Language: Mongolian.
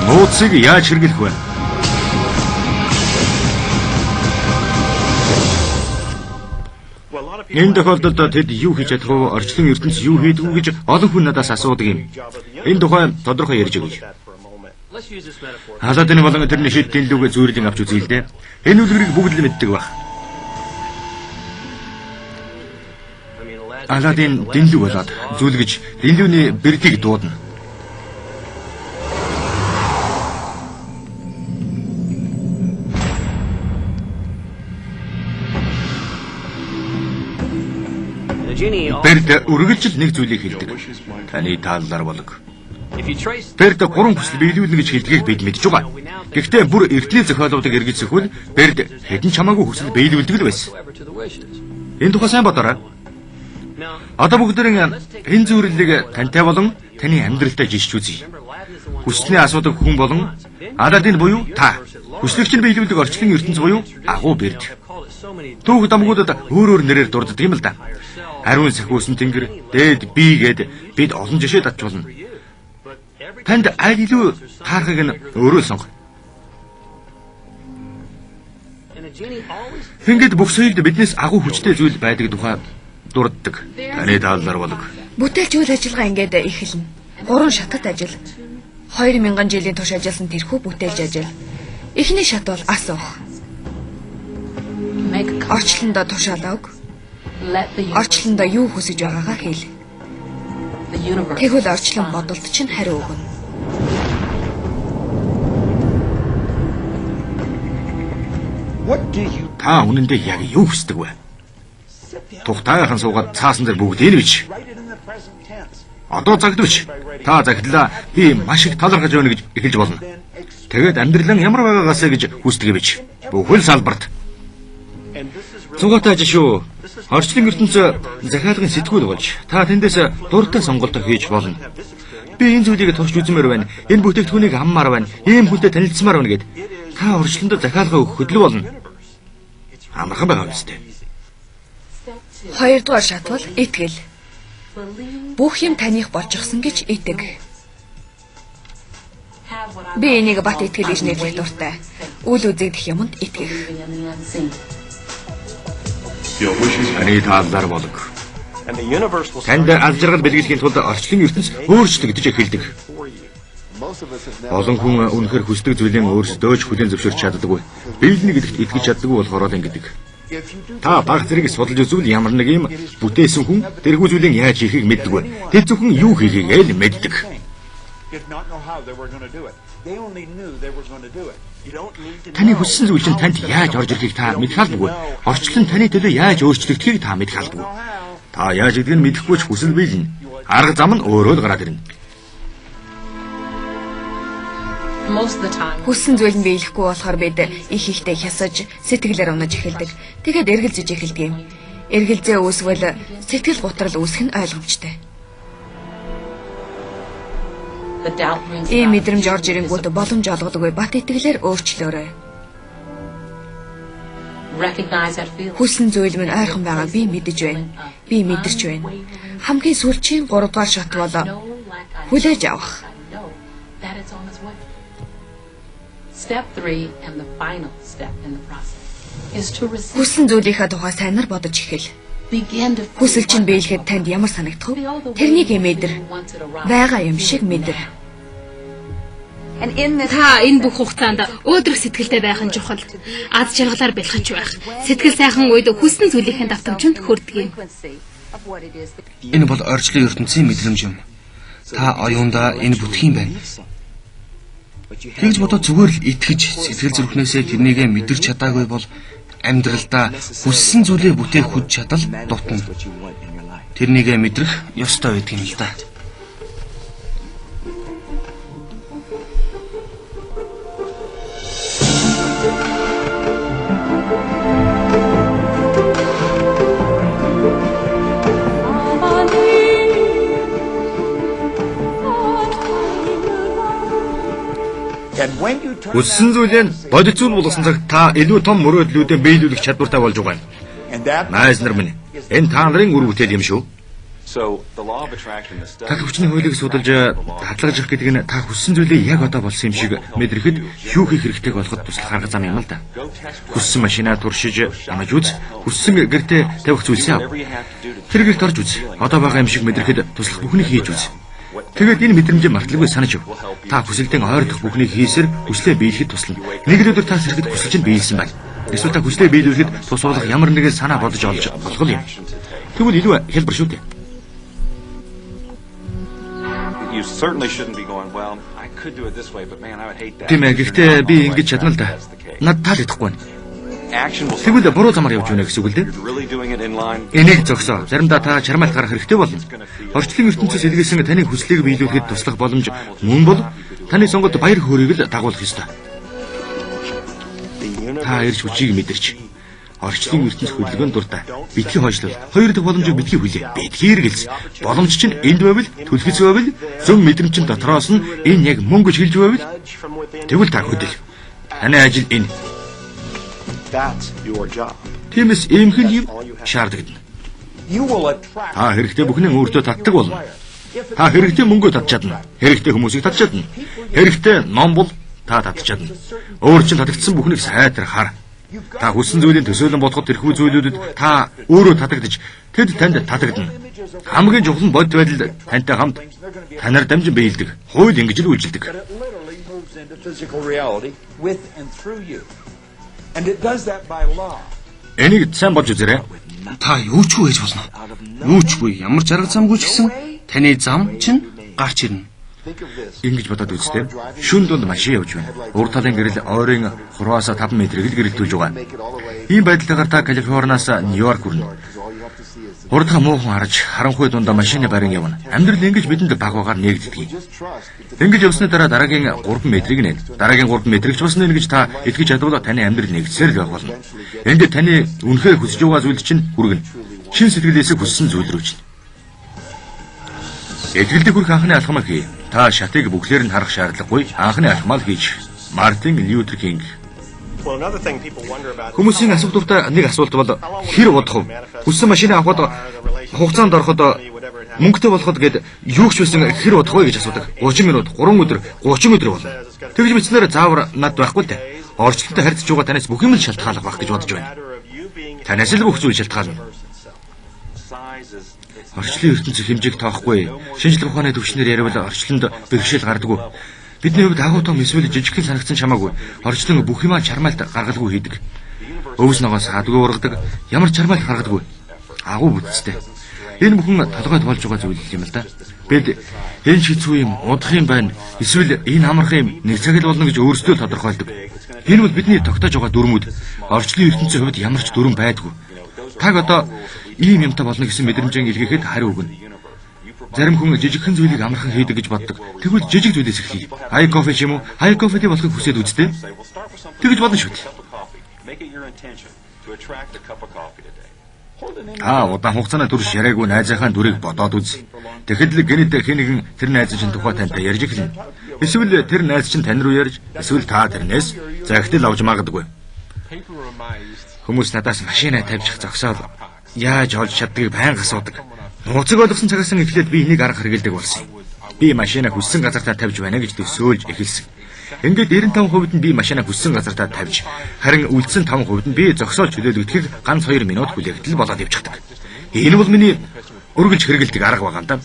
Нууцыг яаж хэрэглэх вэ? Энэ тохиолдолд тэд юу хийж чадах вэ? Орчлон ертөнц юу хийдэг вэ гэж олон хүн надаас асуудаг юм. Энэ тухай тодорхой ярьж өгье. Халадны болон тэрний шийдтийн лүг зүйрлэн авч үзье л дээ. Энэ үлгэрийг бүгд л мэддэг баг. Аладын дэнлүү болоод зүлгэж дэнлүүний бэрдийг дуудана. Бэрд үргэлжил нэг зүйлийг хэлдэг. Таны тааллаар болог. Бэрд 3 хүсэл биелүүлнэ гэж хэлдгийг бид мэдж байгаа. Гэхдээ бүр эртний зохиолуудыг эргэлзэх үл Бэрд хэдэн чамаагүй хүсэл биелүүлдэг л байсан. Энэ тухай сайн бодоорой. Одоо бүгдээрээ энэ зүйлийг тантай болон таны амьдралтай жишж үзье. Хүслээ асуудаг хүн болон Аладдин буюу та. Хүслэгч нь биелүүлдэг орчлон ертөнц буюу агуу Бэрд. Түүх дамгуудад өөр нэрээр дурддаг юм л да. Ариун сахиусан тэнгэр, дээд бие гээд бид олон жишээ татж болно. Танд аль илүү таархаг нь өөрөө сонго. Ингээд бүх соёлд биднээс агуу хүчтэй зүйл байдаг тухай дурддаг. Таны тааллаар болог. Бүтээлч үйл ажиллагаа ингээд эхэлнэ. 3 шатад ажил. 2000 жилийн турш ажилласан тэрхүү бүтээлч ажил. Эхний шат бол ас уух. Орчлондоо тушаалааг. Орчлондоо юу хүсэж байгаагаа хэл. Тэгвэл орчлон бодолд чинь хариу өгнө. Та үнэндээ яг юу хүсдэг вэ? Тухтайхан суугаад цаасан дээр бүгд энэ бич. Одоо загдвч. Та загтлаа би маш их талархаж байна гэж эхэлж болно. Тэгээд амьдрал нь ямар байгаагаас гэж хүсдэг бич. Бүхэл салбарт. Цугаатай шүү. Орчлон ертөнц захиалгын сэтгүүл болж та тэндээс дуртай сонголтоо хийж болно. Би энэ зүйлийг турш үзмээр байна. Энэ бүтээгдэхүүнийг хаммаар байна. Ийм хүнтэй танилцсамаар байна гэд та орчлондоо захиалга өгөх хөдөл болно. Амархан байгаа юм зү. 2 дугаар шат бол итгэл. Бүх юм таних болчихсон гэж итэг. Би энийг бат итгэл гэж нэрлэх дуртай. Үл үзэгдэх юмд итгэх. Таны тааллаар болог. Танд алжиргал бэлгэлэхийн тулд орчлон ертөнц өөрчлөгдөж эхэлдэг. Олон хүн үнэхээр хүсдэг зүйлээ өөрсдөө ч хүлээн зөвшөөрч чаддаггүй. Биелнэ гэдэгт итгэж чаддаггүй болохоор л ингэдэг. Та баг зэрэг судалж үзвэл ямар нэг юм бүтээсэн хүн тэрхүү зүйлийг яаж хийхийг мэддэг вэ? Тэр зөвхөн юу хийхийг л мэддэг. Таны хүссэн зүйл чинь танд яаж орж ирэхийг та мэдэх албагүй. Орчлон таны төлөө яаж өөрчлөгдөхийг та мэдэх албагүй. Та яаж гэдгийг нь мэдэхгүй ч хүсэл биелнэ. Арга зам нь өөрөө л гараад ирнэ. Хүссэн зүйл нь биелэхгүй болохоор бид их ихтэй хясаж, сэтгэлээр унаж эхэлдэг. Тэгээд эргэлзэж эхэлдэг юм. Эргэлзээ үүсвэл сэтгэл гутрал үүсэх нь ойлгомжтой. Ийм мэдрэмж орж ирэнгүүт боломж олгодоггүй бат итгэлээр өөрчлөөрэй. Хүссэн зүйл минь ойрхон байгааг би мэдэж байна. Би мэдэрч байна. Хамгийн сүүлчийн 3 дугаар шат бол хүлээж авах. Хүссэн зүйлийнхаа тухай сайнаар бодож эхэл. Хүсэл чинь биелэхэд танд ямар санагдах вэ? Тэрнийг мэдэр. Байгаа юм шиг мэдэр. Та энэ бүх хугацаанд өөдрөг сэтгэлтэй байх нь чухал. Аз жаргалаар бэлхэж байх. Сэтгэл сайхан үед хүссэн зүйлийн давтамжинд хүрдэг юм. Энэ бол орчлон ертөнцийн мэдрэмж юм. Та оюундаа энэ бүтэх юм байна. Тэгж бодоод зүгээр л итгэж сэтгэл зүрхнээсээ тэрнийгээ мэдэрч чадаагүй бол амьдралдаа хүссэн зүйлээ бүтээх хүч чадал дутна. Тэрнийгээ мэдрэх ёстой байдаг юм л да. Хүссэн зүйлээ бодит зүйл болгосон цагт та илүү том мөрөөдлүүдэд биелүүлэх чадвартай болж байгаа юм. Найз нар минь, энэ та нарын үр бүтээл юм шүү. Тал хүчний хуулийг судалж хадгалж явах гэдэг нь та хүссэн зүйлээ яг одоо болсон юм шиг мэдрэхэд юу хийх хэрэгтэйг олоход туслах арга зам юм л да. Хүссэн машинаа туршиж, амж үз, хүссэн гэртээ тавих зүйлсээ ав. Тэр гэрт орж үз. Одоо байгаа юм шиг мэдрэхэд туслах бүхнийг хийж үз. Тэгээд энэ мэдрэмжээ марталгүй санаж өг. Та хүсэлтэн ойрдох бүхнийг хийсээр хүслээ биелэхэд туслана. Нэг л өдөр та сэрхэд хүсэлж нь биелсэн байна. Эсвэл та хүслээ биелүүлэхэд тусуулах ямар нэгэн санаа бодож олж болох юм. Тэгвэл илүү хэлбэр шүү дээ. Тийм ээ, гэхдээ би ингэж чадна л да. Над таалагдахгүй байна. Тэгвэл буруу замаар явж байна гэсэн үг л дээ. Энийг зогсоо. Заримдаа та чармаалт гарах хэрэгтэй болно. Орчлон ертөнцөөс илгээсэн таны хүслийг биелүүлэхэд туслах боломж мөн бол таны сонгоод баяр хөөргийг л дагуулах ёстой. Та ирж хүчийг мэдэрч орчлон ертөнц хөдөлгөөнд дуртай. Битгий хойшлол. Хоёр дахь боломжийг битгий хүлээ. Битгий хэрэгэлс. Боломж чинь энд байвал, түлхэц байвал, зөв мэдрэмж чинь дотроос нь энэ яг мөн гэж хэлж байвал тэгвэл та хөдөл. Таны ажил энэ. Тиймээс эмхэн юм шаардлагатай. Та хэрэгтэй бүхнээ өөртөө татдаг болно. Та хэрэгтэй мөнгөө татж чадна. Хэрэгтэй хүмүүсийг татж чадна. Хэрэгтэй ном бол та татж чадна. Өөр чинь татагдсан бүхнийг сайтар хар. Та хүссэн зүйлийн төсөөлөн бодоход тэрхүү зүйлүүдэд та өөрөө татагдж тэд танд татагдана. Хамгийн чухал нь бодит байдал тантай хамт танаар дамжин биелдэг. Хууль ингэж л үйлчилдэг. Энийг сайн болж үзээрэй. Та юу ч хийж болно. Юу ч буй ямар ч арга замгүй ч гэсэн таны зам чинь гарч ирнэ. Ингэж бодоод үзтээ. Шүн дунд машин явж байна. Ур талын гэрэл ойрын 3-аас 5 метрийг л гэрэлтүүлж байгаа. Ийм байдлаар та Калифорниас Нью-Йорк хүрнэ. Урдха муухан харж харанхуй дундаа машины барин явна. Амьдрал ингэж бидэнд баг багаар нээгддэг. Ингэж явсны дараа дараагийн 3 метрийг нэ. Дараагийн 3 метрийг ч бас нэ гэж та итгэж чадвал таны амьдрал нэгдсээр л байх болно. Энд таны үнэхээр хүсэж байгаа зүйл чинь хүргэнэ. Шин сэтгэлээсээ хүссэн зүйл рүү чинь. Итгэлдэх хүрх анхны алхмаа хий. Та шатыг бүхлээр нь харах шаардлагагүй. Анхны алхмаа л хийж. Мартин Лютер Кинг. Хүмүүсийн асуудалтай нэг асуулт бол хэр удах вэ? Хүссэн машинаа авахд хугацаанд ороход мөнгөтэй болоход гээд юу ч байсан хэр удах вэ гэж асуудаг. 30 минут, 3 өдөр, 30 өдөр болно. Тэгж бичснээр заавар над байхгүй л дээ. Орчлонтой харьцаж байгаа танаас бүх юм л шалтгаалах байх гэж бодож байна. Танаас л бүх зүйл шалтгаална. Орчлын ертөнцийн хэмжээг тоохгүй. Шинжлэх ухааны төвчнөр яриавал орчлонд бэрхшээл гардаггүй. Бидний хувьд агуу том эсвэл жижигхэн санагдсан чамаагүй. Орчлон бүх юмаа чармаалт гаргалгүй хийдэг. Өвс ногоос хадгүй ургадаг. Ямар чармаалт гаргадаггүй. Агуу бүтцтэй. Энэ бүхэн толгойд болж байгаа зүйл юм л да. Бид энэ шийцүү юм удах юм байна. Эсвэл энэ амарх юм нэг цаг л болно гэж өөрсдөө тодорхойлдог. Энэ бол бидний тогтоож байгаа дүрмүүд. Орчлын ертөнцийн хувьд ямар ч дүрм байдгүй. Таг одоо ийм юмтай болно гэсэн мэдрэмжээ илгээхэд хариу өгнө. Зарим хүн жижигхэн зүйлийг амархан хийдэг гэж боддог. Тэгвэл жижиг зүйлээс эхлэе. Хай кофе ч юм уу? Хай кофетэй болохыг хүсээд үзтээ. Тэгж болно шүү дээ. Удаан хугацааны турш яриаггүй найзынхаа дүрийг бодоод үз. Тэгэхэд л гэнэт хэн нэгэн тэр найз чинь тухай тантай ярьж эхэлнэ. Эсвэл тэр найз чинь тань руу ярьж, эсвэл та тэрнээс захидал авч магадгүй. Хүмүүс надаас машинаа тавьчих зогсоол яаж олж чаддгийг байнга асуудаг. Нууцыг ойлгосон цагаас эхлээд би энийг арга хэрэгэлдэг болсон. Би машинаа хүссэн газартаа тавьж байна гэж төсөөлж эхэлсэн. Ингээд 95% нь би машинаа хүссэн газартаа тавьж, харин үлдсэн 5% нь би зогсоол чөлөөлөгдөхийг ганц 2 минут хүлээгдэл болоод явчихдаг. Энэ бол миний өргөлж хэрэгэлдэг арга байгаа юм да.